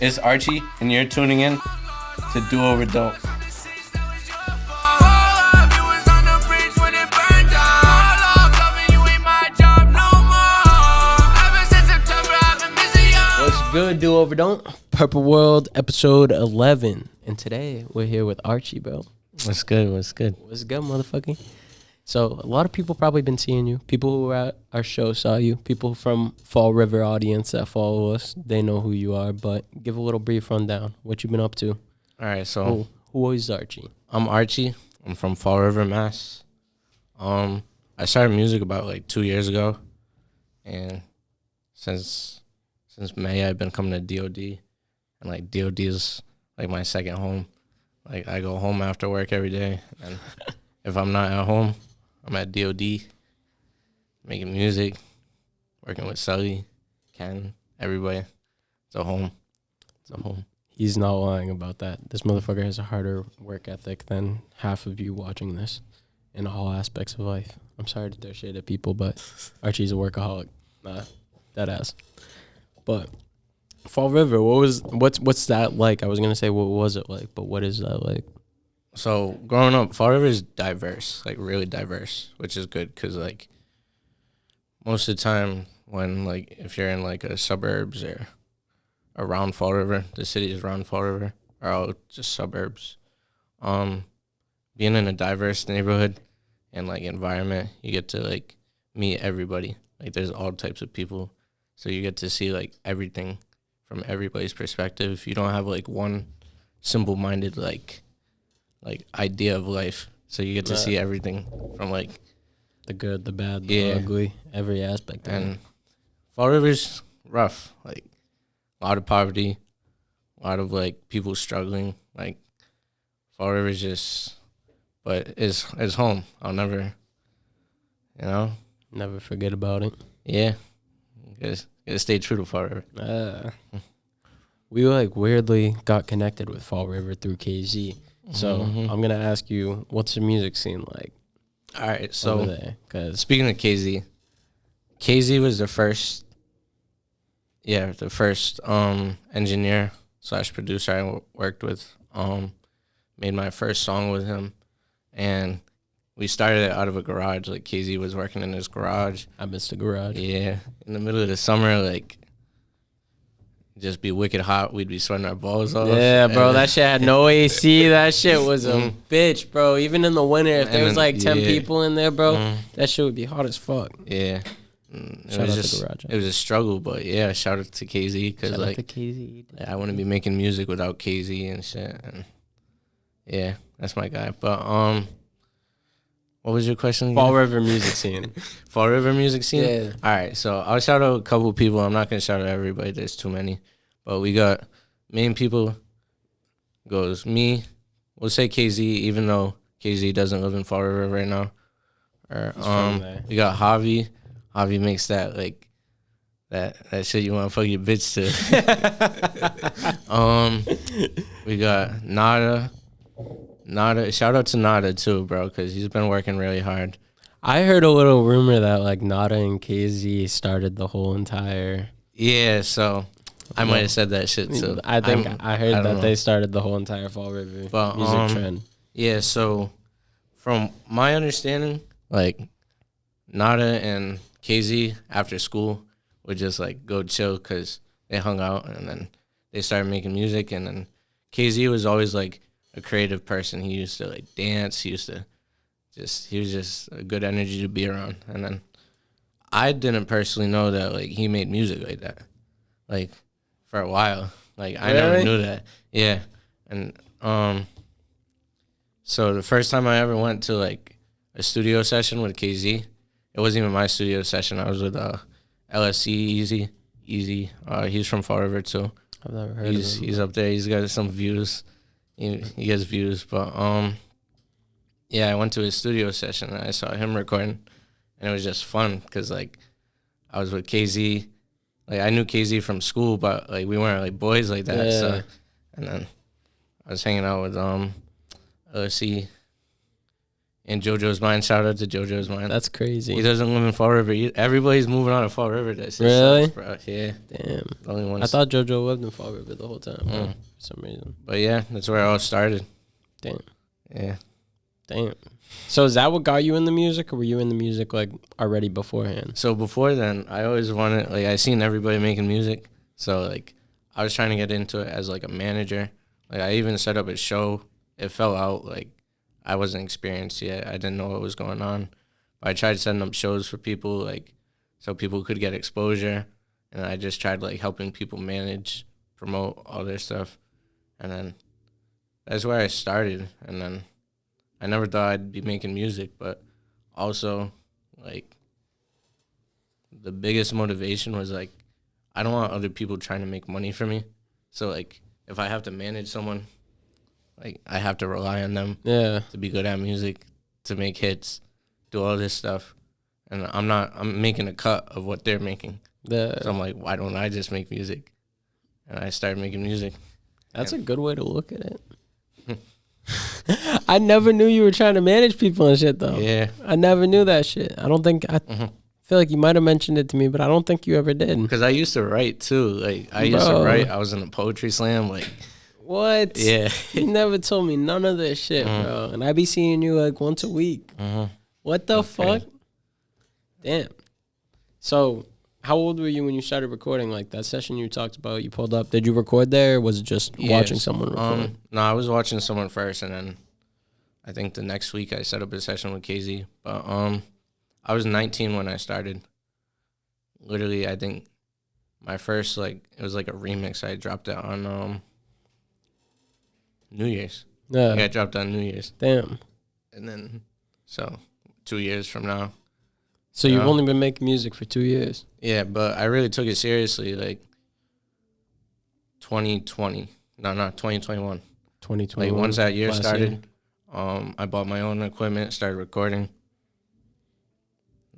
It's Archie, and you're tuning in to Do Over Don't. What's good, Do Over Don't? Purple World, episode 11. And today, we're here with Archie, bro. What's good? What's good? What's good, motherfucker? So, a lot of people probably been seeing you. People who were at our show saw you. People from Fall River audience that follow us, they know who you are. But give a little brief rundown. What you been up to? All right, so Who is Archie? I'm Archie. I'm from Fall River, Mass. I started music about like 2 years ago, and since May I've been coming to DOD, and like DOD is like my second home. Like I go home after work every day, and if I'm not at home, I'm at DOD, making music, working with Sully, Catchin, everybody. It's a home. It's a home. He's not lying about that. This motherfucker has a harder work ethic than half of you watching this in all aspects of life. I'm sorry to throw shade at people, but Archie's a workaholic. Nah, that ass. But Fall River, what's that like? I was gonna say what was it like, but what is that like? So growing up, Fall River is diverse, like really diverse, which is good because like most of the time when like if you're in like a suburbs or around Fall River, the cities around Fall River are all just suburbs. Being in a diverse neighborhood and like environment, you get to like meet everybody. Like there's all types of people, so you get to see like everything from everybody's perspective. You don't have like one simple-minded like idea of life, so you get to see everything from like the good, the bad, the ugly, every aspect of and it. Fall River's rough, like a lot of poverty, a lot of like people struggling. Like Fall River's just, but it's home. I'll never, Never forget about it. Yeah, gotta stay true to Fall River. We like weirdly got connected with Fall River through KZ. So I'm gonna ask you, what's the music scene like? All right, so over there? 'Cause speaking of KZ was the first engineer / producer I worked with. Made my first song with him, and we started it out of a garage. Like KZ was working in his garage. I missed the garage. Yeah, in the middle of the summer, like just be wicked hot. We'd be sweating our balls off. Yeah, bro, that shit had no AC. That shit was a bitch, bro. Even in the winter, if there was like 10 people in there, bro, that shit would be hot as fuck. Yeah. Shout out to Garage. It was a struggle, but yeah, shout out to KZ because like to KZ. I wouldn't be making music without KZ and shit. And yeah, that's my guy. But what was your question again? Fall River music scene. Fall River music scene? Yeah. All right, so I'll shout out a couple people. I'm not going to shout out everybody. There's too many. But we got main people goes me. We'll say KZ, even though KZ doesn't live in Fall River right now. Or, we got Javi. Javi makes that, like, that shit you want to fuck your bitch to. We got Nada. Shout out to Nada too, bro, because he's been working really hard. I heard a little rumor that like Nada and KZ started the whole entire. Yeah, so I might have said that shit too. I think I heard that they started the whole entire Fall River music trend. Yeah, so from my understanding, like Nada and KZ after school would just like go chill because they hung out, and then they started making music, and then KZ was always like a creative person. He used to like dance. He was just a good energy to be around. And then I didn't personally know that like he made music like that, like for a while. Like I never knew that. Yeah, and so the first time I ever went to like a studio session with KZ, it wasn't even my studio session. I was with LSC Easy. He's from Fall River too. I've never heard of him. He's up there. He's got some views. He gets views, but yeah, I went to his studio session and I saw him recording, and it was just fun because like I was with KZ, like I knew KZ from school, but like we weren't like boys like that. Yeah. So, and then I was hanging out with LSC in JoJo's mind. Shout out to JoJo's mind. That's crazy. He doesn't live in Fall River. Everybody's moving out of Fall River. That's really, bro. Yeah. Damn. The only ones. I thought JoJo lived in Fall River the whole time for some reason. But yeah, that's where it all started. Damn. Yeah. Damn. So is that what got you in the music, or were you in the music like already beforehand? So before then, I always wanted, like, I seen everybody making music. So like, I was trying to get into it as like a manager. Like, I even set up a show. It fell out. Like, I wasn't experienced yet. I didn't know what was going on. But I tried setting up shows for people, like, so people could get exposure. And I just tried like helping people manage, promote all their stuff. And then that's where I started. And then I never thought I'd be making music, but also, like, the biggest motivation was, like, I don't want other people trying to make money for me. So, like, if I have to manage someone, like, I have to rely on them to be good at music, to make hits, do all this stuff. And I'm making a cut of what they're making. So I'm like, why don't I just make music? And I started making music. That's a good way to look at it. I never knew you were trying to manage people and shit, though. Yeah. I never knew that shit. I don't think, I feel like you might have mentioned it to me, but I don't think you ever did. Because I used to write, too. Like, I used to write. I was in a poetry slam. Like, what? Yeah. You never told me none of this shit, bro. And I be seeing you like once a week. What the fuck? Damn. So, how old were you when you started recording? Like, that session you talked about, you pulled up. Did you record there, or was it just watching someone record? No, I was watching someone first, and then I think the next week I set up a session with KZ. But I was 19 when I started. Literally, I think my first, like, it was like a remix. I dropped it on New Year's. Yeah. I dropped on New Year's. Damn. And then, so 2 years from now. So you've only been making music for 2 years? Yeah, but I really took it seriously, like, 2020. No, not 2021. 2021. Like, once that year started, I bought my own equipment, started recording.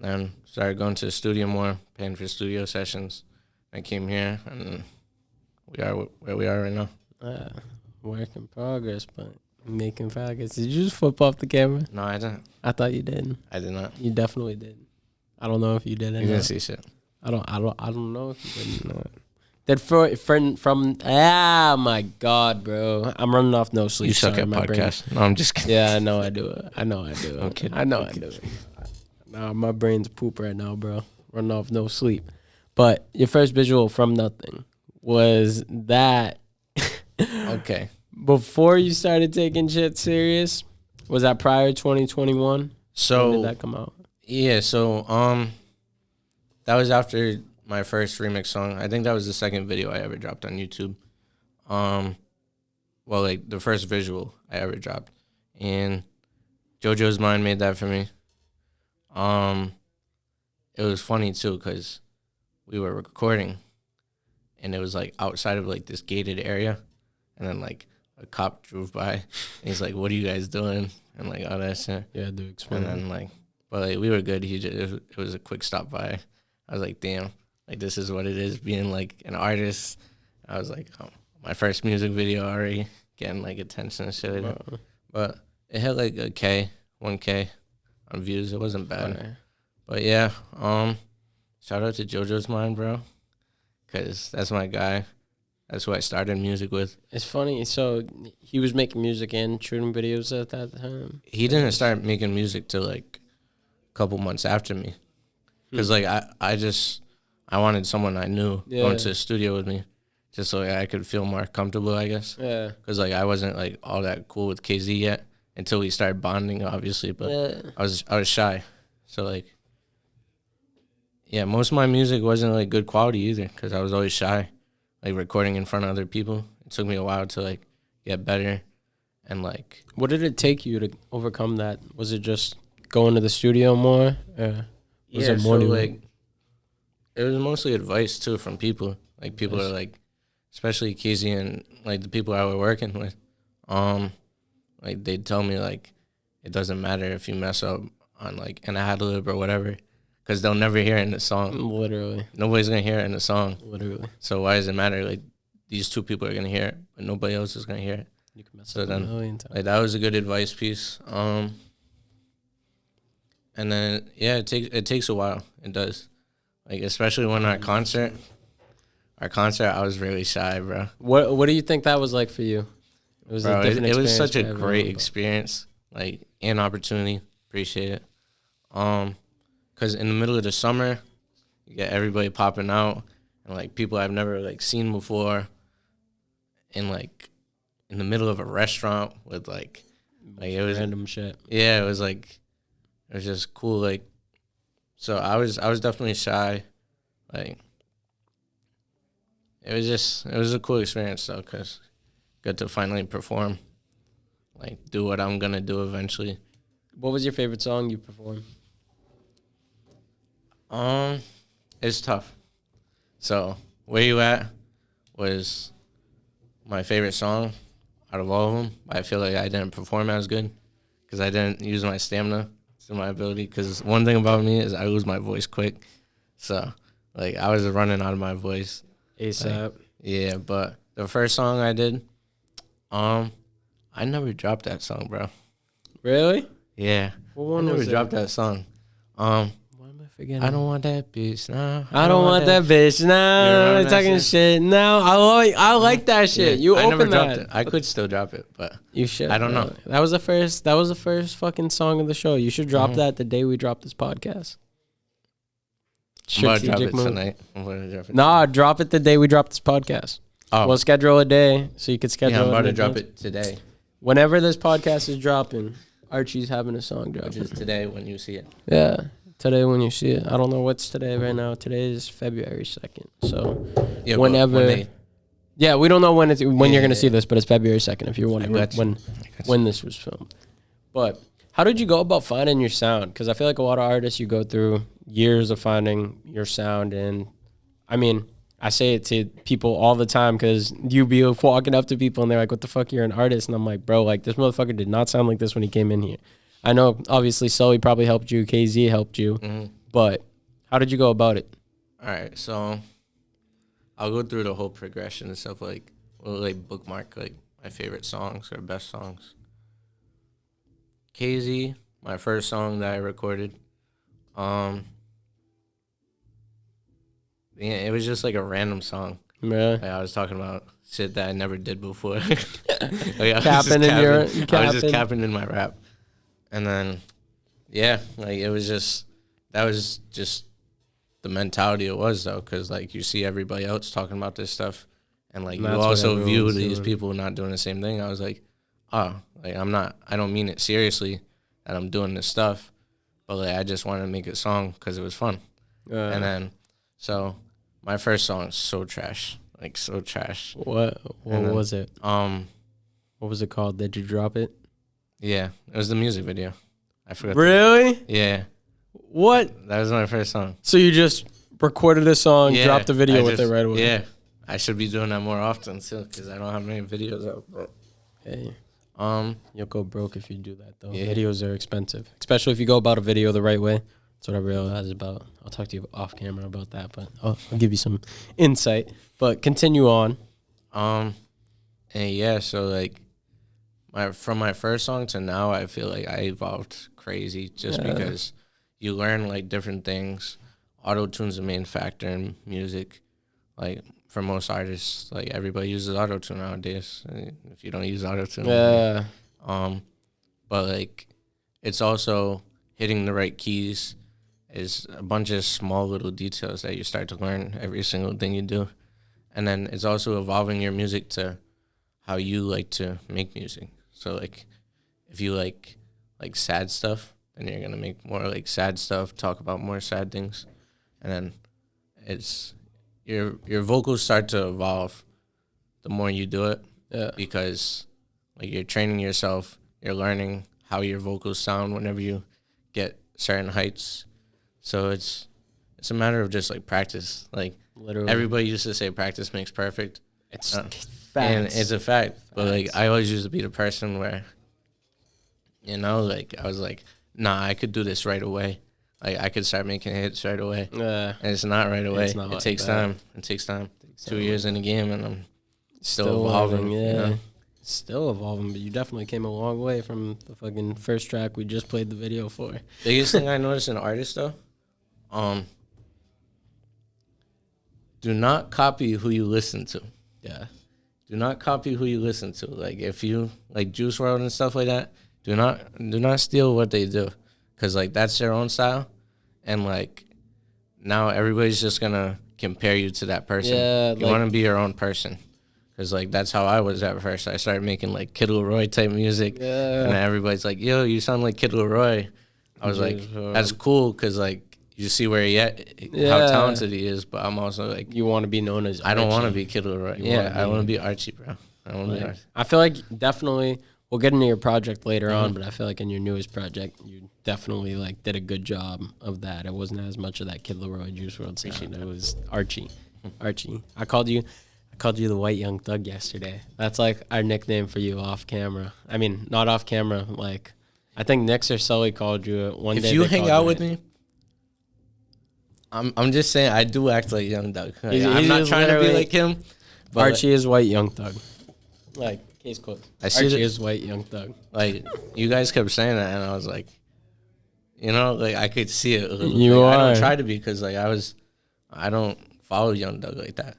Then started going to the studio more, paying for studio sessions. I came here, and we are where we are right now. Work in progress, but making progress. Did you just flip off the camera? No, I didn't. I thought you did. I did not. You definitely did. I don't know if you did. You didn't see shit. I don't know if you didn't know it. That friend from my God, bro. I'm running off no sleep. You suck at podcasts. No, I'm just kidding. Yeah, I know I do it. I know I do it. Okay. I know I do it. Nah, my brain's poop right now, bro. Running off no sleep. But your first visual from nothing was that. Okay. Before you started taking shit serious, was that prior 2021? So when did that come out? Yeah, so that was after my first remix song. I think that was the second video I ever dropped on YouTube. Well, like, the first visual I ever dropped. And JoJo's Mind made that for me. It was funny too, because we were recording and it was like outside of like this gated area, and then like a cop drove by and he's like, "What are you guys doing?" and like all that shit. Yeah, dude, explain. And then like, but like we were good. It was a quick stop by. I was like, damn, like this is what it is being like an artist. I was like, oh, my first music video already getting like attention and shit like that. But it had like 1K on views. It wasn't bad. Funny. But yeah, shout out to JoJo's Mind, bro, because that's my guy. That's who I started music with. It's funny. So he was making music and shooting videos at that time. He didn't start making music till like a couple months after me, because like I wanted someone I knew going to the studio with me, just so like, I could feel more comfortable, I guess. Yeah. Because like I wasn't like all that cool with KZ yet until we started bonding, obviously. But I was shy, so like. Yeah, most of my music wasn't like good quality either, because I was always shy, like recording in front of other people. It took me a while to like get better, and like. What did it take you to overcome that? Was it just going to the studio more? Was it more like it was mostly advice too from people. Like people are like, especially KZ and like the people I was working with, like they'd tell me like it doesn't matter if you mess up on like an ad-lib or whatever, because they'll never hear it in the song. Literally. Nobody's going to hear it in the song. Literally. So why does it matter? Like, these two people are going to hear it, but nobody else is going to hear it. You can mess up a million times. Like, that was a good advice piece. And then it takes a while. It does. Like especially when our concert, I was really shy, bro. What do you think that was like for you? It was a different it was experience such for a everyone, great but- experience, like an opportunity. Appreciate it. Cause in the middle of the summer, you get everybody popping out and like people I've never like seen before, and like in the middle of a restaurant with like it was random shit. Yeah, it was just cool. Like, so I was definitely shy. Like, it was a cool experience though, cause good to finally perform, like do what I'm gonna do eventually. What was your favorite song you performed? It's tough. So Where You At was my favorite song out of all of them. I feel like I didn't perform as good because I didn't use my stamina to my ability. Because one thing about me is I lose my voice quick. So like I was running out of my voice ASAP. Like, yeah, but the first song I did, I never dropped that song, bro. Really? Yeah, What one I never was dropped it? that song. Why am I forgetting? I don't want that bitch now. I don't want that bitch now. You remember I'm that talking shit now. I like that shit. Yeah, You I never opened dropped that. it. I could still drop it, but You should. I don't bro. know. That was the first. That was the first fucking song of the show. You should drop that the day we drop this podcast. I'm about to drop Strategic it move. tonight. I'm going to drop it. Nah, drop it the day we drop this podcast. Oh, We'll schedule a day so you could schedule. yeah, I'm it about in to drop advance. it today, Whenever this podcast is dropping. Archie's having a song drop. which is today when you see it. Yeah, today when you see it. I don't know what's today right now. Today is February 2nd. So Yeah, but whenever. Yeah, we don't know when you're Yeah, gonna see yeah. this, but it's February 2nd. If you're wondering got you. when this was filmed. But how did you go about finding your sound? Because I feel like a lot of artists, you go through years of finding your sound, and I mean, I say it to people all the time because you be walking up to people and they're like, "What the fuck? You're an artist?" And I'm like, "Bro, like this motherfucker did not sound like this when he came in here." I know, obviously, Sully probably helped you, KZ helped you, but how did you go about it? All right, so I'll go through the whole progression and stuff. Like, we'll like bookmark like my favorite songs or best songs. KZ, my first song that I recorded. Yeah, it was just like a random song. Yeah. Like, I was talking about shit that I never did before. Like, I was just capping in my rap. And then, yeah, like that was just the mentality it was though, because like you see everybody else talking about this stuff, and like And you that's what also view everyone's these doing. people not doing the same thing. I was like, oh, like I don't mean it seriously that I'm doing this stuff, but like I just wanted to make a song because it was fun. And then, so my first song is so trash, like so trash. What then, was it? What was it called? Did you drop it? Yeah, it was the music video. I forgot. Really? Yeah, What? that was my first song. So you just recorded a song, Yeah, dropped the video I with just- it right away? Yeah, I should be doing that more often too, because I don't have many videos out. But, Hey, um, you'll go broke if you do that, though. Yeah. Videos are expensive, especially if you go about a video the right way. That's what I realized about. I'll talk to you off camera about that, but I'll give you some insight. But continue on. and yeah, so like from my first song to now, I feel like I evolved crazy just Yeah. because you learn like different things. Auto-tune's the main factor in music. Like for most artists, like everybody uses auto-tune nowadays. If you don't use auto-tune, Yeah. but like it's also hitting the right keys. Is a bunch of small little details that you start to learn every single thing you do. And then it's also evolving your music to how you like to make music. So like if you like sad stuff, then you're gonna make more like sad stuff, talk about more sad things. And then it's your vocals start to evolve the more you do it. Yeah. Because like you're training yourself, you're learning how your vocals sound whenever you get certain heights. So it's a matter of just like practice. Like Literally. everybody used to say practice makes perfect. It's And facts. it's a fact. But like Facts. I always used to be the person where, like I was like, nah, I could do this right away. Like I could start making hits right away. Yeah. And it's not right away. It's not It like takes that. time. It takes time. 2 years in the game and I'm still Still evolving. learning, You yeah. know? Still evolving, but you definitely came a long way from the fucking first track we just played the video for. Biggest thing I noticed in artists though, do not copy who you listen to. Yeah. Do not copy who you listen to. Like if you like Juice WRLD and stuff like that, do not steal what they do, cause like that's their own style, and like now everybody's just gonna compare you to that person. Yeah, you want to be your own person, cause like that's how I was at first. I started making like Kid Leroy type music, and everybody's like, "Yo, you sound like Kid Leroy." I was like, "That's cool," cause like you see where he at, how talented he is. But I'm also like, you want to be known as Archy. I don't want to be Kid Leroy. I want to be Archie, bro. I want to be Archie. I feel like definitely. We'll get into your project later on, but I feel like in your newest project, you definitely like did a good job of that. It wasn't as much of that Kid Leroy Juice WRLD scene. It was Archie. I called you the White Young Thug yesterday. That's like our nickname for you off camera. I mean, not off camera. Like, I think Nix or Sully called you it one day. If you hang out with me, I'm just saying I do act like Young Thug. Like, I'm not trying to be like him. But Archie is White Young Thug. Like. Case closed. Archie is White Young Thug. Like, you guys kept saying that, and I was like, you know, like, I could see it. You are. I don't try to be, because, like, I don't follow Young Thug like that.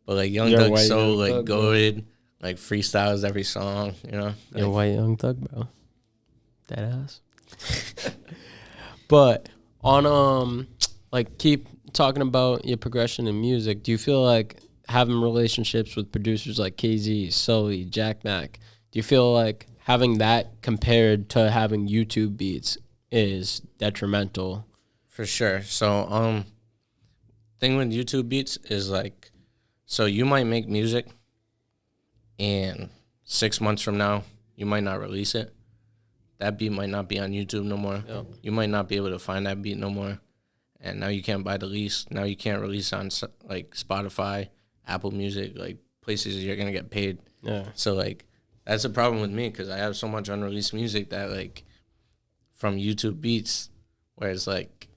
But, like, Young Thug's so, like, goated, like, freestyles every song, you know? You're White Young Thug, bro. Dead ass. But, on, like, keep talking about your progression in music, do you feel like having relationships with producers like KZ, Sully, Jack Mack, do you feel like having that compared to having YouTube beats is detrimental? For sure. So, thing with YouTube beats is like, so you might make music and 6 months from now, you might not release it. That beat might not be on YouTube no more. Yep. You might not be able to find that beat no more. And now you can't buy the lease. Now you can't release on like Spotify, Apple Music, like places you're gonna get paid. Yeah. So like that's a problem with me, because I have so much unreleased music that like from YouTube beats, where it's like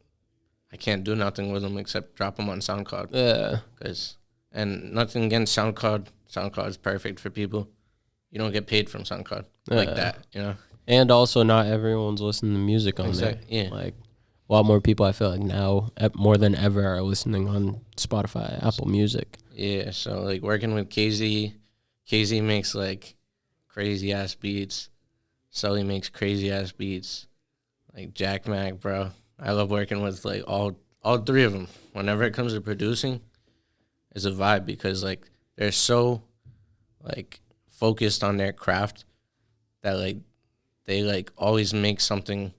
I can't do nothing with them except drop them on SoundCloud. Yeah. And nothing against SoundCloud. SoundCloud is perfect for people. You don't get paid from SoundCloud like that, you know. And also, not everyone's listening to music on there. Yeah. Like a lot more people, I feel like now more than ever, are listening on Spotify, Apple Music. Yeah, so like working with KZ makes like crazy ass beats. Sully makes crazy ass beats. Like Jack Mack, bro. I love working with like all three of them. Whenever it comes to producing, it's a vibe, because like they're so like focused on their craft that like they like always make something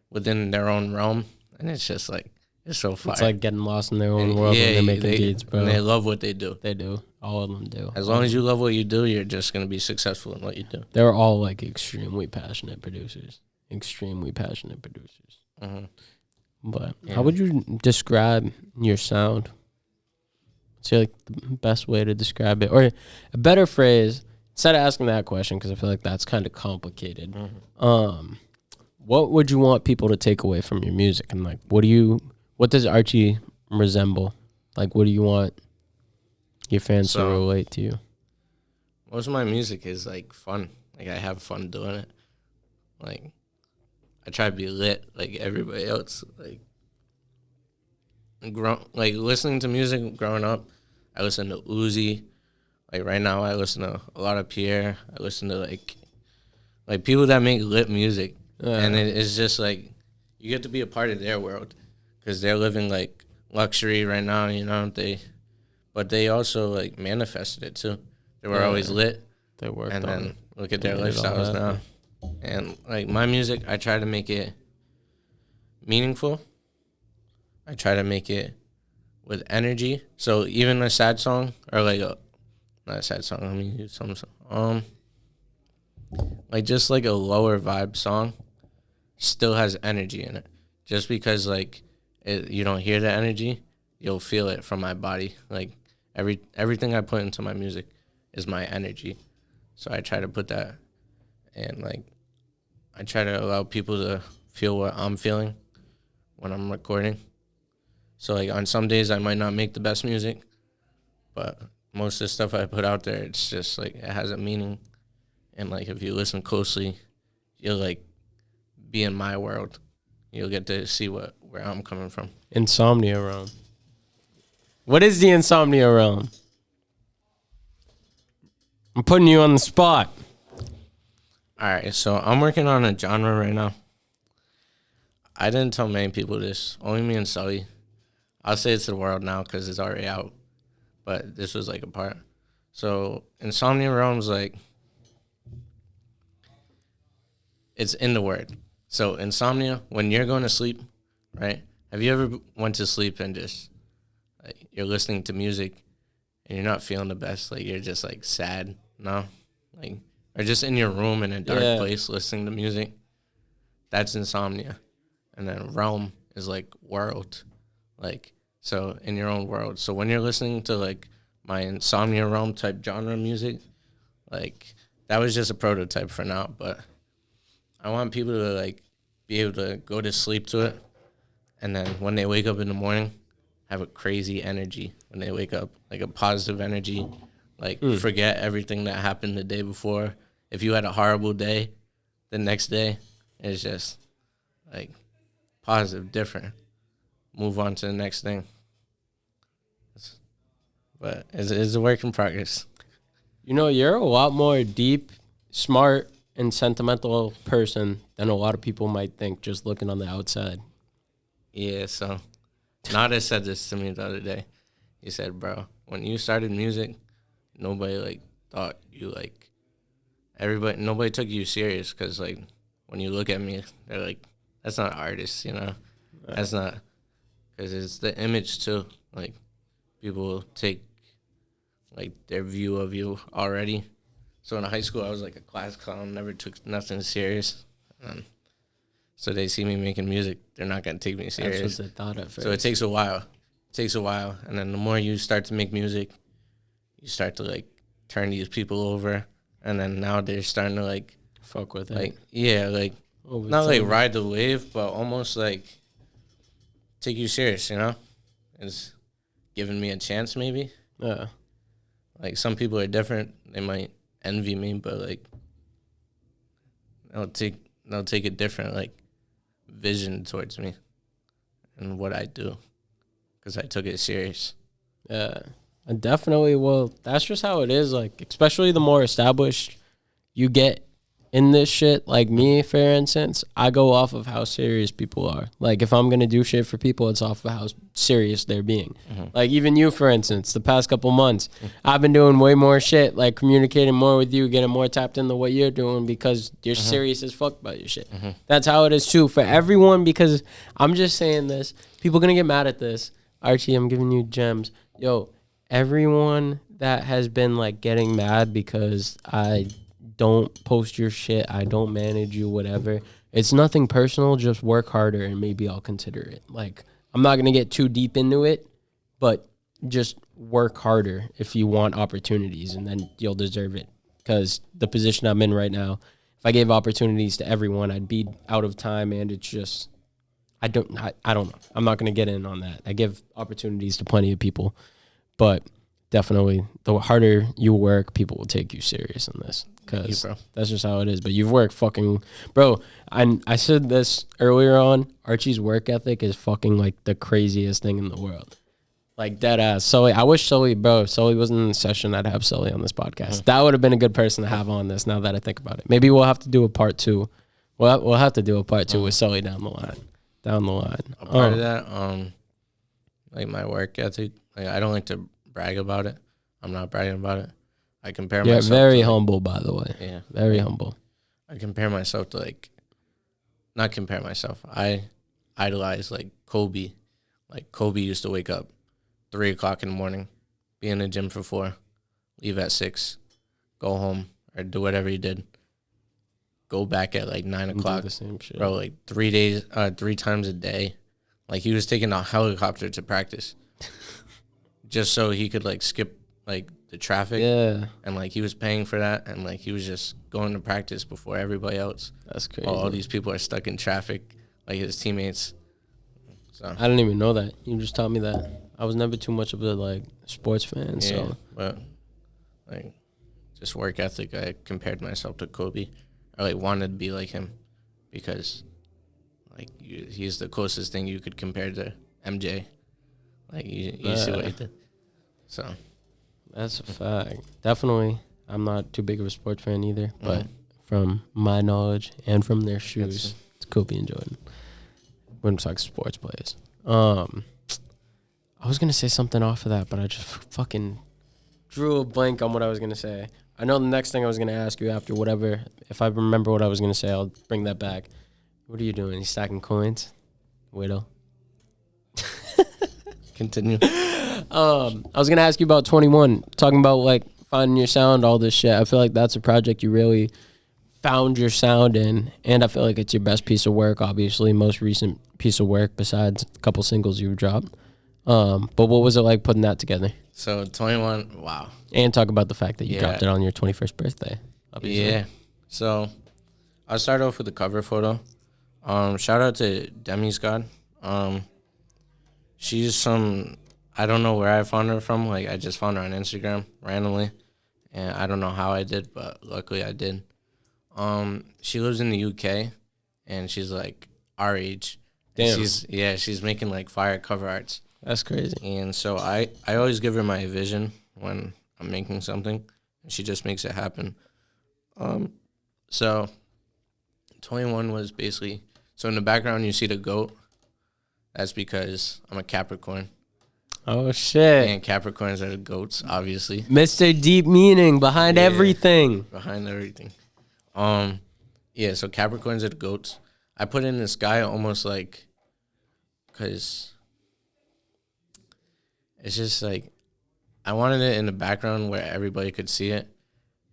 within their own realm, and it's just like it's so fire. It's like getting lost in their own world when they're making beats, bro. And they love what they do. They do. All of them do. As long as you love what you do, you're just gonna be successful in what you do. They're all like extremely passionate producers. Mm-hmm. But how would you describe your sound? What's like the best way to describe it, or a better phrase? Instead of asking that question, because I feel like that's kind of complicated. Mm-hmm. What would you want people to take away from your music, and like, what does Archie resemble? Like, what do you want your fans to relate to you? Most of my music is like fun. Like, I have fun doing it. Like, I try to be lit like everybody else. Like, listening to music growing up, I listened to Uzi. Like right now, I listen to a lot of Pierre. I listen to like people that make lit music, and it's just like you get to be a part of their world, because they're living like luxury right now, you know. But they also like manifested it too. They were always lit. They worked and on then it. Look at their lifestyles now. And like my music, I try to make it meaningful. I try to make it with energy. So even a sad song, or like not a sad song, let me use some like just like a lower vibe song still has energy in it. Just because like you don't hear the energy, you'll feel it from my body. Like everything I put into my music is my energy. So I try to put that, and like I try to allow people to feel what I'm feeling when I'm recording. So like on some days I might not make the best music, but most of the stuff I put out there, it's just like it has a meaning, And like if you listen closely, you'll like be in my world. You'll get to see where I'm coming from. Insomnia Realm. What is the Insomnia Realm? I'm putting you on the spot. All right, so I'm working on a genre right now. I didn't tell many people this, only me and Sully. I'll say it to the world now because it's already out, but this was like a part. So Insomnia Realm's like, it's in the word. So insomnia, when you're going to sleep, right? Have you ever went to sleep and just, like, you're listening to music and you're not feeling the best? Like you're just like sad, no? Like, or just in your room in a dark place listening to music. That's insomnia. And then realm is like world. Like, so in your own world. So when you're listening to like my Insomnia Realm type genre music, like that was just a prototype for now, but I want people to like be able to go to sleep to it, and then when they wake up in the morning, have a crazy energy when they wake up, like a positive energy, like forget everything that happened the day before. If you had a horrible day, the next day it's just like positive, different. Move on to the next thing. But it's a work in progress. You know, you're a lot more deep, smart, and sentimental person than a lot of people might think just looking on the outside. Yeah, so Nada said this to me the other day. He said, bro, when you started music, nobody like thought you like, nobody took you serious because like when you look at me, they're like, that's not artist, you know? That's not, because it's the image too. Like people will take like their view of you already. So in high school, I was like a class clown, never took nothing serious. So they see me making music, they're not going to take me serious. That's what they thought at first. So it takes a while. And then the more you start to make music, you start to like turn these people over. And then now they're starting to like fuck with like, it. Yeah, like not like ride the wave, but almost like take you serious, you know? It's giving me a chance maybe. Yeah. Like some people are different. They might envy me, but like they'll take a different like vision towards me and what I do because I took it serious. Yeah, and definitely. Well, that's just how it is. Like, especially the more established you get in this shit. Like me, for instance, I go off of how serious people are. Like, if I'm gonna do shit for people, it's off of how serious they're being. Mm-hmm. Like, even you, for instance, the past couple months, I've been doing way more shit, like communicating more with you, getting more tapped into what you're doing because you're serious as fuck about your shit. That's how it is too for everyone. Because I'm just saying this, people gonna get mad at this. Archie, I'm giving you gems. Yo, everyone that has been like getting mad because I don't post your shit, I don't manage you, whatever. It's nothing personal, just work harder and maybe I'll consider it. Like, I'm not going to get too deep into it, but just work harder if you want opportunities and then you'll deserve it. Because the position I'm in right now, if I gave opportunities to everyone, I'd be out of time and it's just, I don't know. I'm not going to get in on that. I give opportunities to plenty of people, but definitely the harder you work, people will take you serious in this. Because that's just how it is. But you've worked fucking... Bro, I said this earlier on. Archie's work ethic is fucking like the craziest thing in the world. Like, dead ass. Sully, I wish Sully... Bro, if Sully wasn't in the session, I'd have Sully on this podcast. That would have been a good person to have on this now that I think about it. Maybe we'll have to do a part 2. We'll have to do a part 2 with Sully down the line. A part of that, like my work ethic, like I don't like to brag about it. I'm not bragging about it. I compare myself. Yeah, very humble, by the way. Yeah, very humble. I compare myself to like, not compare myself. I idolize like Kobe. Like Kobe used to wake up 3 o'clock in the morning, be in the gym for 4, leave at 6, go home or do whatever he did. Go back at like 9 o'clock. The same shit. Bro, like 3 times a day. Like he was taking a helicopter to practice, just so he could like skip like the traffic. Yeah. And like he was paying for that, and like he was just going to practice before everybody else. That's crazy. All these people are stuck in traffic, like his teammates. So I didn't even know that. You just taught me that. I was never too much of a like sports fan. Yeah, so but like just work ethic, I compared myself to Kobe. I like wanted to be like him because like he's the closest thing you could compare to MJ. Like you see what he did. So that's a fact. Definitely, I'm not too big of a sports fan either, but from my knowledge and from their shoes, it's Kobe and Jordan. When I'm talking sports players. I was going to say something off of that, but I just fucking drew a blank on what I was going to say. I know the next thing I was going to ask you after whatever, if I remember what I was going to say, I'll bring that back. What are you doing? You stacking coins? Widow. continue. I was going to ask you about 21, talking about like finding your sound, all this shit. I feel like that's a project you really found your sound in, and I feel like it's your best piece of work, obviously, most recent piece of work besides a couple singles you've dropped. But what was it like putting that together? So 21, wow. And talk about the fact that you dropped it on your 21st birthday. Obviously. Yeah. So I'll start off with the cover photo. Shout out to Demi's God. She's I don't know where I found her from. Like, I just found her on Instagram randomly. And I don't know how I did, but luckily I did. She lives in the UK, and she's like our age. Damn. She's making like fire cover arts. That's crazy. And so I always give her my vision when I'm making something, and she just makes it happen. So 21 was basically, so in the background you see the goat. That's because I'm a Capricorn. Oh, shit. And Capricorns are the goats, obviously. Mr. Deep Meaning behind everything. Behind everything. Yeah, so Capricorns are the goats. I put in this guy almost like, because it's just like, I wanted it in the background where everybody could see it.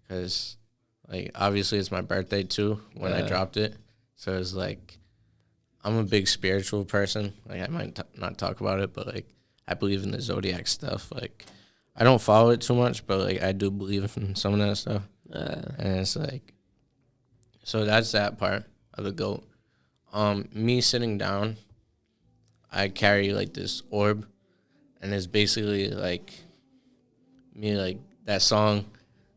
Because, like, obviously it's my birthday too when I dropped it. So it's like, I'm a big spiritual person. Like, I might not talk about it, but, like, I believe in the zodiac stuff. Like, I don't follow it too much, but, like, I do believe in some of that stuff. And it's like, so that's that part of the goat. Me sitting down, I carry, like, this orb, and it's basically, like, me, like, that song,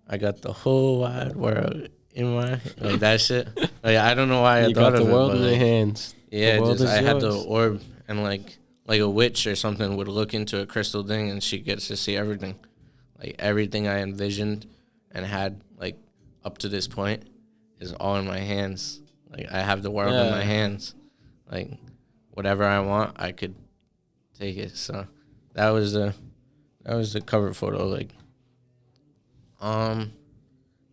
I got the whole wide world in my, like, that shit. Like, I don't know why I thought of it. You got the world in your hands. Yeah, I had the orb, and, like a witch or something would look into a crystal thing, and she gets to see everything. Like, everything I envisioned and had, like, up to this point is all in my hands. Like, I have the world in my hands. Like, whatever I want, I could take it. So that was the cover photo. Like,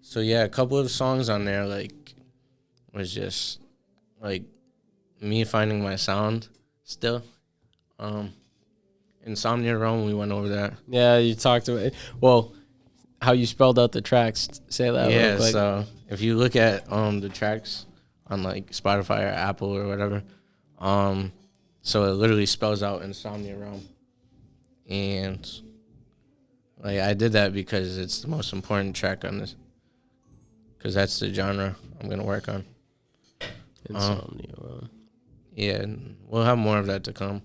so yeah, a couple of songs on there, like, was just like me finding my sound still. Insomnia Realm, we went over that. Yeah, you talked about it. Well, how you spelled out the tracks, say that. Yeah, so if you look at the tracks on like Spotify or Apple or whatever, so it literally spells out Insomnia Realm. And like, I did that because it's the most important track on this, because that's the genre I'm gonna work on. Insomnia Realm. Yeah, we'll have more of that to come.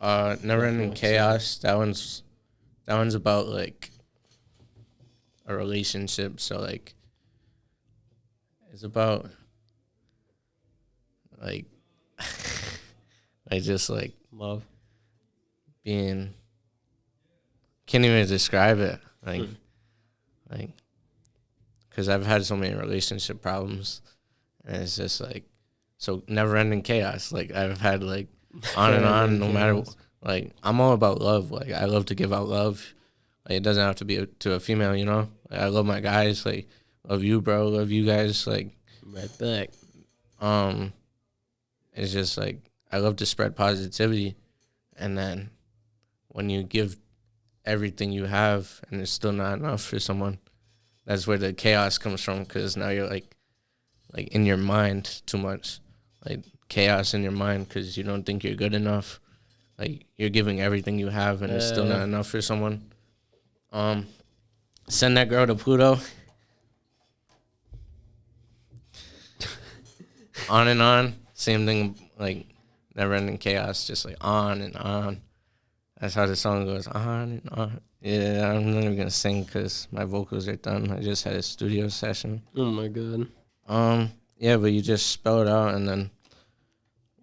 Never Ending Chaos. That one's about like a relationship. So like, it's about like, I just like love being. Can't even describe it. Like, because I've had so many relationship problems, and it's just like, so never ending chaos. Like, I've had like on and on, no matter, like, I'm all about love. Like, I love to give out love. Like, it doesn't have to be to a female, you know? Like, I love my guys. Like, love you, bro. Love you guys. Like, right back. It's just like, I love to spread positivity. And then when you give everything you have and it's still not enough for someone, that's where the chaos comes from, because now you're like in your mind too much. Like, chaos in your mind because you don't think you're good enough. Like, you're giving everything you have and it's still not enough for someone. Send that girl to Pluto. On and on. Same thing, like, never ending chaos, just like on and on. That's how the song goes, on and on. Yeah, I'm not even gonna sing because my vocals are done. I just had a studio session. Oh my god. Yeah, but you just spell it out, and then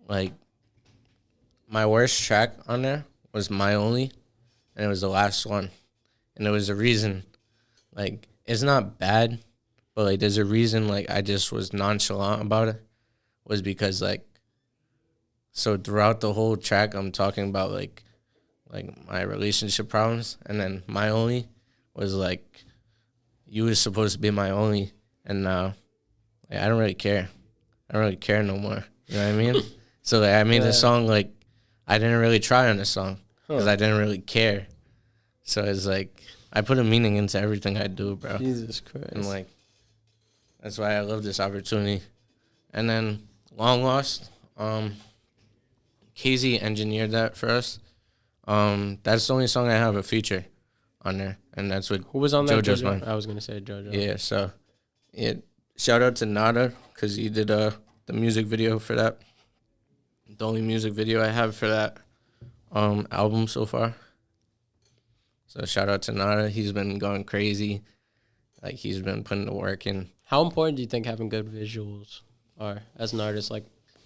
like my worst track on there was My Only, and it was the last one, and there was a reason. Like it's not bad, but like there's a reason. Like I just was nonchalant about it. Was because like so throughout the whole track, I'm talking about like my relationship problems, and then My Only was like you was supposed to be my only, and now like, I don't really care. I don't really care no more. You know what I mean? So like, I made the song like I didn't really try on the song because I didn't really care. So it's like I put a meaning into everything I do, bro. Jesus Christ. And like that's why I love this opportunity. And then Long Lost, KZ engineered that for us. That's the only song I have a feature on there, and that's what Who was on that? JoJo's JoJo? one. I was gonna say JoJo. Yeah, so shout out to Nada because he did the music video for that. The only music video I have for that album so far. So shout out to Nada. He's been going crazy. Like he's been putting the work in. How important do you think having good visuals are as an artist? Like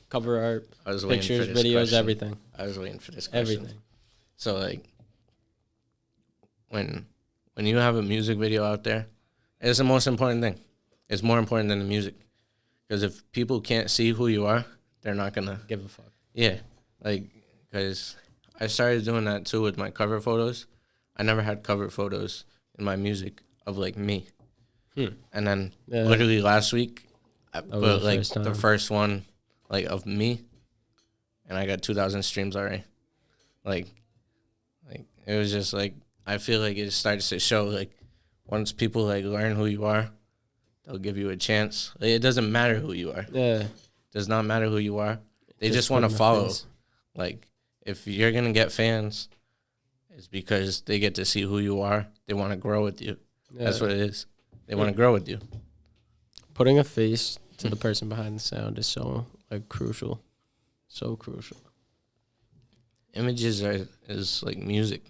cover art, pictures, videos, question. everything. I was waiting for this question. Everything. So like when you have a music video out there, it's the most important thing. It's more important than the music. Because if people can't see who you are, they're not going to give a fuck. Yeah. Like, because I started doing that too with my cover photos. I never had cover photos in my music of like me. And then literally last week, I put like the first one like of me, and I got 2,000 streams already. Like it was just like I feel like it starts to show like once people like learn who you are, they'll give you a chance. Like, it doesn't matter who you are. Yeah, does not matter who you are. They just want to follow. Like if you're gonna get fans, it's because they get to see who you are. They want to grow with you. Yeah. That's what it is. They want to grow with you. Putting a face to the person behind the sound is so like crucial. So crucial. Images is like music.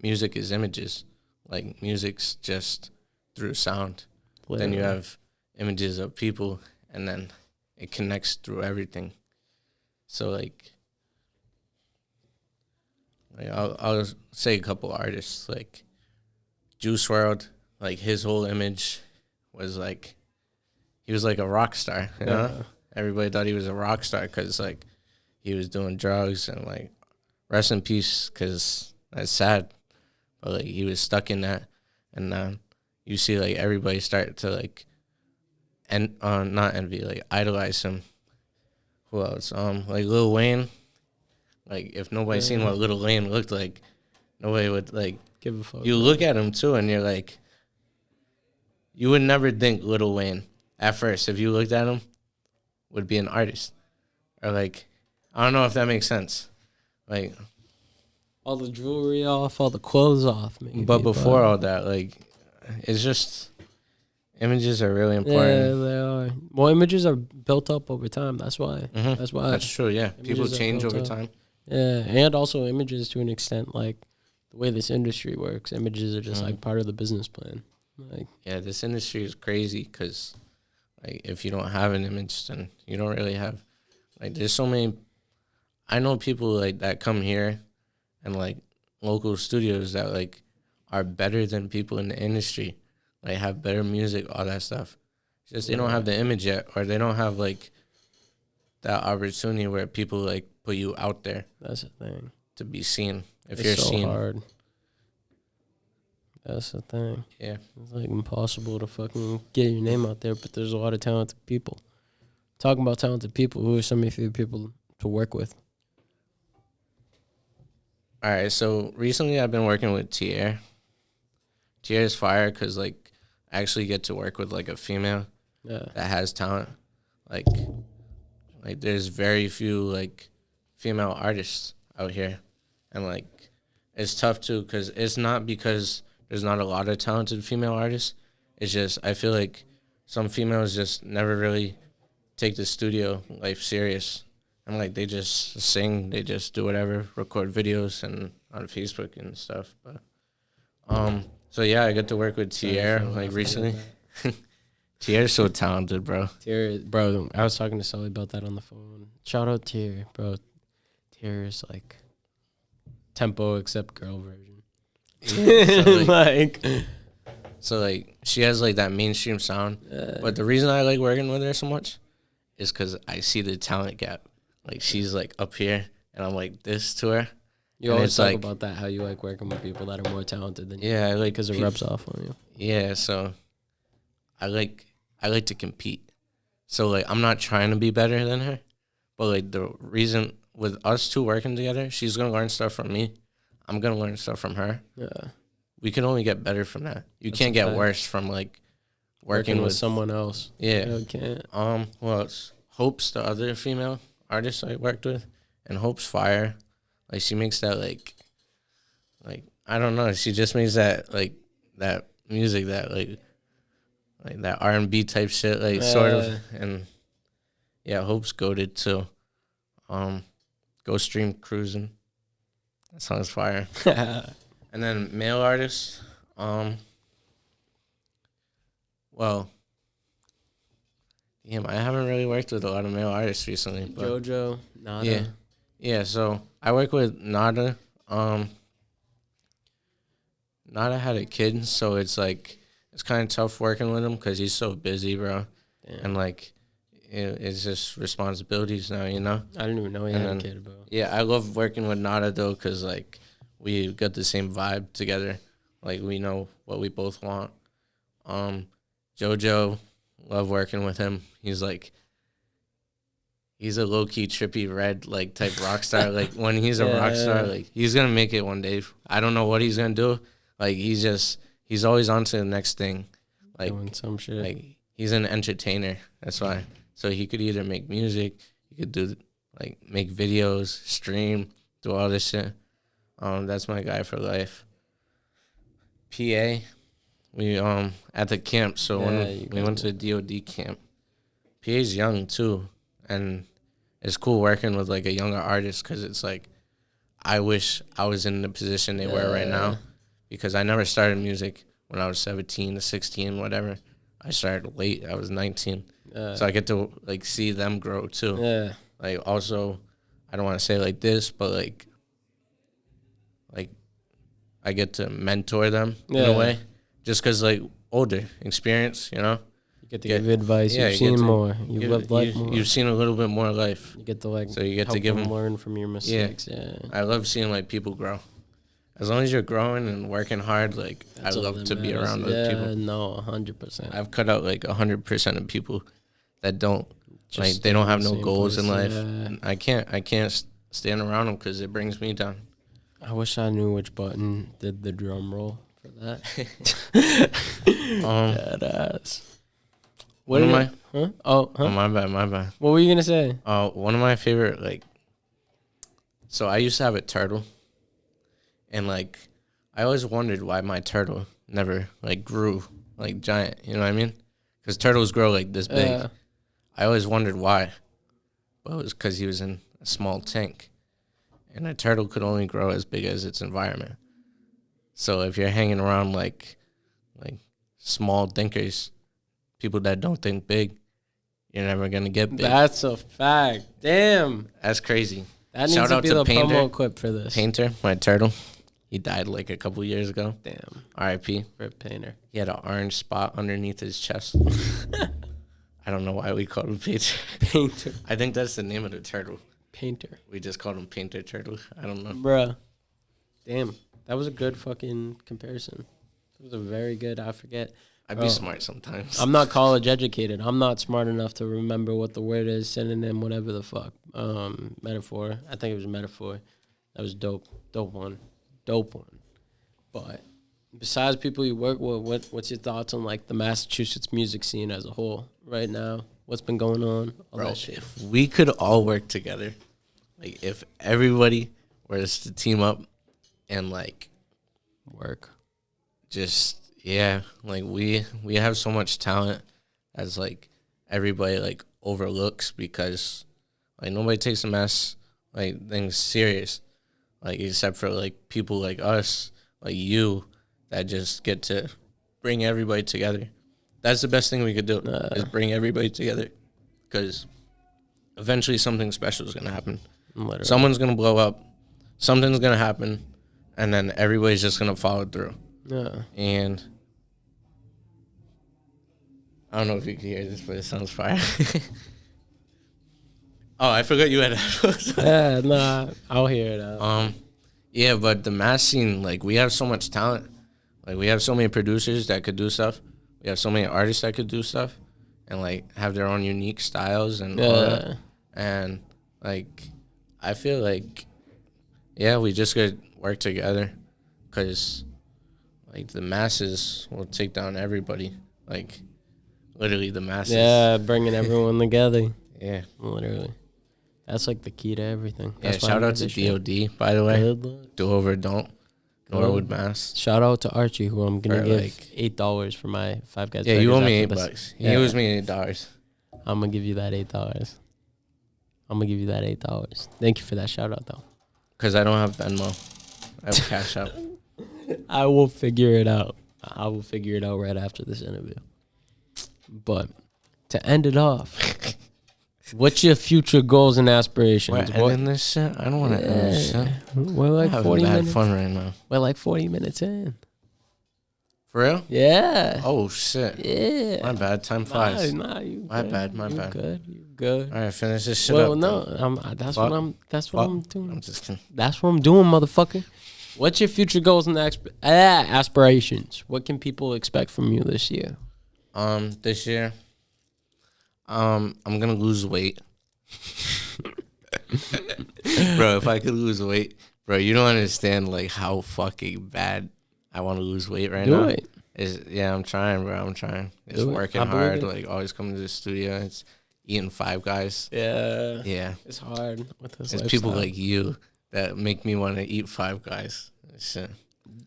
Music is images. Like music's just through sound. Literally. Then you have images of people, and then it connects through everything. So like I'll say a couple artists like Juice WRLD. Like his whole image was like he was like a rock star. You know? Everybody thought he was a rock star because like he was doing drugs and like rest in peace because that's sad. But like he was stuck in that, and you see like everybody start to like not envy, like idolize him. Who else? Like Lil Wayne. Like if nobody seen what Lil Wayne looked like, nobody would like give a fuck. You look at him too, and you're like, you would never think Lil Wayne at first if you looked at him would be an artist, or like I don't know if that makes sense. Like all the jewelry off, all the clothes off. But before all that, like it's just images are really important. Yeah, they are. Well, images are built up over time. That's why. Mm-hmm. That's why. That's true. Yeah, people change over time. Yeah, and also images to an extent, like the way this industry works. Images are just like part of the business plan. Like yeah, this industry is crazy because like if you don't have an image, then you don't really have. Like there's so many. I know people like that come here, and like local studios that like are better than people in the industry. Like have better music, all that stuff. It's just they don't have the image yet, or they don't have like that opportunity where people like put you out there. That's the thing. To be seen. If it's you're so seen. Hard. That's the thing. Yeah. It's like impossible to fucking get your name out there, but there's a lot of talented people. Talking about talented people, who are some of your favorite people to work with? All right, so recently I've been working with Tier. Tier is fire because like I actually get to work with like a female that has talent. Like there's very few like female artists out here, and like it's tough too because it's not because there's not a lot of talented female artists. It's just I feel like some females just never really take the studio life serious, and like they just sing, they just do whatever, record videos and on Facebook and stuff. But So yeah, I got to work with Tierra So like I forget recently. that. Tierra's so talented, bro. Tier, bro, I was talking to Sully about that on the phone. Shout out Tier, bro. Tier is like tempo except girl version. Yeah, so, like, so like she has like that mainstream sound, but the reason I like working with her so much is because I see the talent gap. Like she's like up here, and I'm like this to her. you And always it's talk like, about that, how you like working with people that are more talented than you. yeah, I like Because it rubs off on you. Yeah, so I like to compete. So like I'm not trying to be better than her, but like the reason with us two working together, she's gonna learn stuff from me. I'm gonna learn stuff from her. Yeah. We can only get better from that. You That's can't a get fact. worse from like Working working with with someone else. yeah. You can't. Well, it's Hope's the other female artist I worked with, and Hope's fire. Like she makes that like I don't know. She just makes that like that music that like that R&B type shit, like sort of. And yeah, Hope's goated too. Go Stream Cruising. That song's fire. And then male artists, well, damn, I haven't really worked with a lot of male artists recently. But JoJo, Nada. yeah, yeah. So I work with Nada. Nada had a kid, so it's like it's kind of tough working with him because he's so busy, bro. Damn. And like it's just responsibilities now, you know. I didn't even know he And had then, a kid, bro. Yeah, I love working with Nada though, cause like we got the same vibe together. Like we know what we both want. JoJo, love working with him. He's a low key trippy red like type rock star. Like when he's a rock star, like he's gonna make it one day. I don't know what he's gonna do. Like he's always on to the next thing. Like Doing some shit. like he's an entertainer. That's why. So he could either make music, he could do like make videos, stream, do all this shit. That's my guy for life. PA, we at the camp. So when we went to the DOD camp, PA's young too, and it's cool working with like a younger artist because it's like I wish I was in the position they were right now, because I never started music when I was 17 to 16, whatever. I started late. I was 19. So I get to like see them grow too. Yeah. Like also, I don't want to say like this, but like I get to mentor them in a way, just because like older experience, you know. You get to give advice. Yeah, you've seen more. You've lived life more. You've seen a little bit more life. You get to like. So you get help to give them them learn from your mistakes. Yeah. I love seeing like people grow. As long as you're growing and working hard, like That's I all love that to be matters. around those people. Yeah, no, 100%. I've cut out like 100% of people that don't Just like stay they don't in have the no same goals in place, life. yeah. And I can't stand around them because it brings me down. I wish I knew which button did the drum roll for that. Dead ass. What am I? Huh? Oh, huh? Oh, my bad. What were you gonna say? One of my favorite like. So I used to have a turtle, and like, I always wondered why my turtle never like grew like giant. You know what I mean? Because turtles grow like this big. I always wondered why. Well, it was because he was in a small tank, and a turtle could only grow as big as its environment. So if you're hanging around like small thinkers, people that don't think big, you're never gonna get big. That's a fact. Damn. That's crazy. That needs Shout to out be to the Painter. promo clip for this. Painter, my turtle. He died like a couple years ago. Damn. R.I.P. Rip Painter. He had an orange spot underneath his chest. I don't know why we called him Painter. Painter. I think that's the name of the turtle. Painter. We just called him Painter Turtle. I don't know. Bruh. Damn. That was a good fucking comparison. It was a very good, I forget. I'd be smart sometimes. I'm not college educated. I'm not smart enough to remember what the word is, synonym, whatever the fuck. Metaphor. I think it was metaphor. That was dope. Dope one. But besides people you work with, what's your thoughts on like the Massachusetts music scene as a whole right now? What's been going on? All Bro, that shit. if we could all work together, like if everybody was to team up and like Work. just yeah, like we have so much talent as like everybody like overlooks, because like nobody takes the mass like things serious, like except for like people like us, like you, that just get to bring everybody together. That's the best thing we could do is bring everybody together, because eventually something special is gonna happen. Literally. Someone's gonna blow up, something's gonna happen, and then everybody's just gonna follow through. Yeah. And I don't know if you can hear this, but it sounds fire. Oh, I forgot you had headphones. Yeah, nah, I'll hear it out. Yeah, but the mass scene, like, we have so much talent. Like, we have so many producers that could do stuff. We have so many artists that could do stuff and, like, have their own unique styles and all that. And, like, I feel like, yeah, we just could work together, because, like, the masses will take down everybody. Like, literally the masses. Yeah, bringing everyone together. Yeah. Literally. That's like the key to everything. Yeah, That's why shout I out do to this shit. DOD, by the way. Good luck. Do over, don't. Norwood, Mass. Shout out to Archie, who I'm gonna For, give like, $8 for my Five Guys. Yeah, you owe burgers me after $8. this. He owes me $8. I'm gonna give you that $8. I'm gonna give you that $8. Thank you for that shout out, though. Because I don't have Venmo. I have Cash App. I will figure it out. I will figure it out right after this interview. But to end it off, what's your future goals and aspirations? We're ending this shit? I don't want to end this shit. We're like I'm 40 having minutes. fun right now. We're like 40 minutes in. For real? Yeah. Oh, shit. Yeah. My bad. Time flies. Nah, you My good. bad, my you bad. Good. You good. All right, finish this shit Well, up. no, then. that's Fuck. what I'm doing. I'm just kidding. That's what I'm doing, motherfucker. What's your future goals and aspirations? What can people expect from you this year? This year, I'm gonna lose weight. Bro, if I could lose weight, bro, you don't understand, like, how fucking bad I want to lose weight right now. Do it. Yeah, I'm trying, bro. I'm trying. It's Do it. working I believe hard. it. Like, always coming to the studio. It's eating Five Guys. Yeah. Yeah. It's hard with this It's people like you that make me want to eat Five Guys. Shit.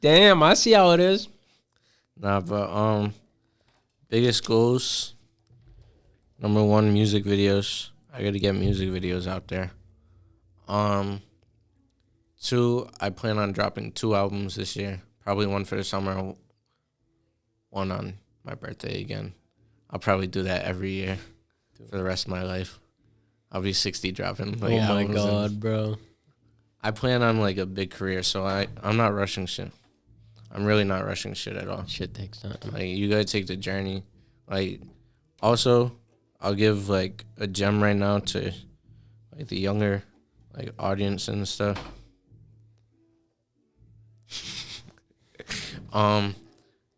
Damn, I see how it is. Nah, but biggest goals. Number one, music videos. I gotta get music videos out there. Two, I plan on dropping 2 albums this year. Probably one for the summer, one on my birthday again. I'll probably do that every year for the rest of my life. I'll be 60 dropping. Like, oh my albums god, bro. I plan on, like, a big career, so I'm not rushing shit. I'm really not rushing shit at all. Shit takes time. Like, you gotta take the journey. Like, also, I'll give, like, a gem right now to, like, the younger, like, audience and stuff.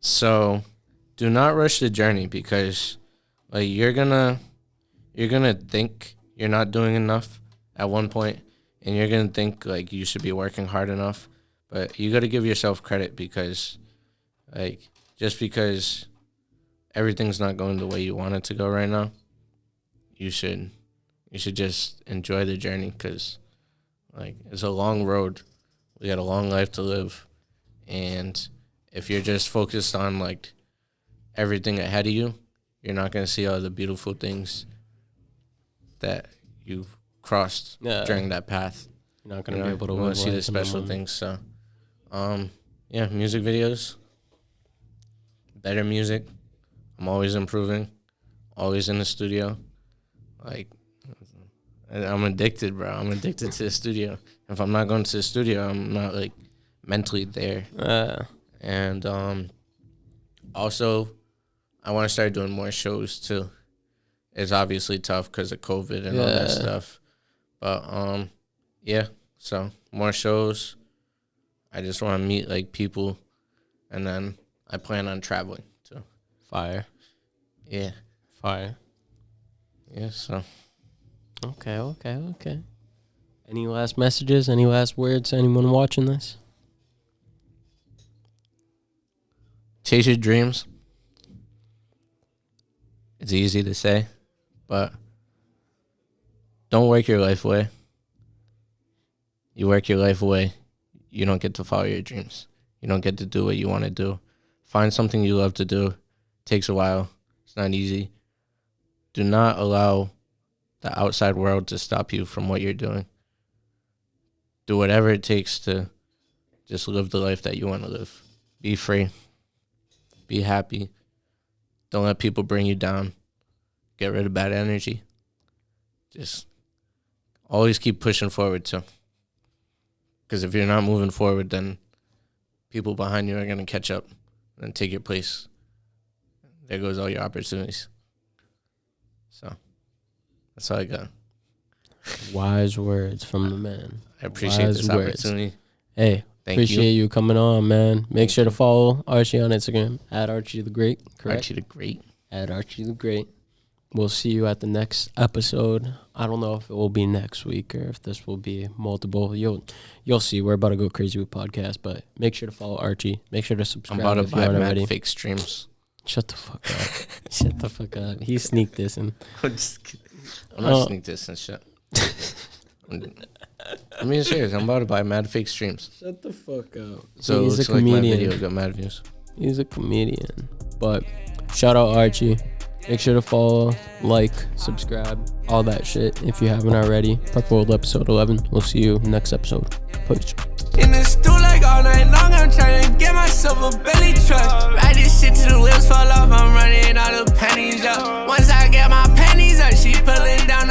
So do not rush the journey, because, like, you're gonna think you're not doing enough at one point, and you're gonna think, like, you should be working hard enough, but you gotta give yourself credit, because, like, just because everything's not going the way you want it to go right now, you should just enjoy the journey, because, like, it's a long road. We got a long life to live, and if you're just focused on, like, everything ahead of you, you're not going to see all the beautiful things that you've crossed during that path. You're not going to be able to live see the special things. So, yeah, music videos, better music. I'm always improving, always in the studio. Like, I'm addicted, bro. I'm addicted to the studio. If I'm not going to the studio, I'm not, like, mentally there. And also, I want to start doing more shows too. It's obviously tough because of COVID and all that stuff. But yeah, so more shows. I just want to meet, like, people, and then I plan on traveling too. Fire. Yeah. Fire. Yeah, so. Okay. Any last messages? Any last words? Anyone watching this? Chase your dreams. It's easy to say, but don't work your life away. You work your life away, you don't get to follow your dreams. You don't get to do what you want to do. Find something you love to do. It takes a while. It's not easy. Do not allow the outside world to stop you from what you're doing. Do whatever it takes to just live the life that you want to live. Be free. Be happy. Don't let people bring you down. Get rid of bad energy. Just always keep pushing forward too. Because if you're not moving forward, then people behind you are going to catch up and take your place. There goes all your opportunities. So that's all I got. Wise words from the man. I appreciate this opportunity. Hey, appreciate you coming on, man. Make sure to follow Archie on Instagram at Archie the Great. Correct? Archie the Great. At Archie the Great. We'll see you at the next episode. I don't know if it will be next week or if this will be multiple. You'll see. We're about to go crazy with podcasts, but make sure to follow Archie. Make sure to subscribe. I'm about to buy mad fake streams. Shut the fuck up. Shut the fuck up. He sneaked this in. I'm just kidding. I'm not sneak this and shit. I'm being serious. I'm about to buy mad fake streams. Shut the fuck up. So he's it looks a comedian. like my video got mad views. He's a comedian. But shout out Archie. Make sure to follow, like, subscribe, all that shit if you haven't already. Prep World episode 11. We'll see you next episode. Peace. In the stool like all night long, I'm trying to get myself a belly truck. Ride this shit till the wheels fall off, I'm running out of pennies up.